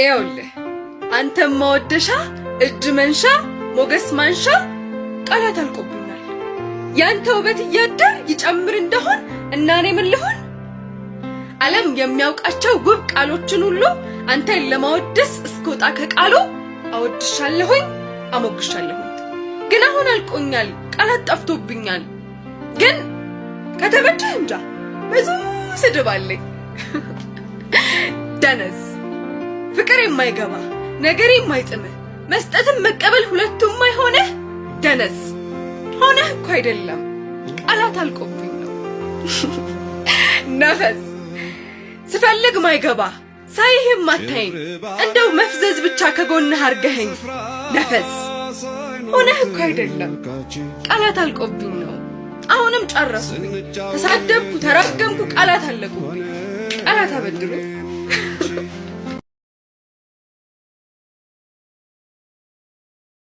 ይኸውልህ አንተም ማወደሻ እጅ መንሻ ሞገስ ማንሻ ቃላት አልቆብኛል። ያንተ ውበት እያደር ይጨምር እንደሆን እና እኔ ምን ልሆን? ዓለም የሚያውቃቸው ውብ ቃሎችን ሁሉ አንተን ለማወደስ እስከወጣ ከቃሉ አወድሻለሁኝ አሞግሻለሁኝ። ግን አሁን አልቆኛል ቃላት ጠፍቶብኛል። ግን ከተመቸህ እንጃ ብዙ ስድብ አለኝ። ደነዝ ፍቅር የማይገባ ነገር የማይጥምህ መስጠትም መቀበል ሁለቱም አይሆነህ ደነዝ ሆነህ እኮ አይደለም ቃላት አልቆብኝ ነው። ነፈስ ስፈልግ ማይገባ ሳይህም አታይኝ እንደው መፍዘዝ ብቻ ከጎንህ አርገኸኝ ነፈስ ሆነህ እኮ አይደለም ቃላት አልቆብኝ ነው። አሁንም ጨረሱኝ ተሳደብኩ ተራገምኩ ቃላት አለቁብኝ ቃላት አበድሩ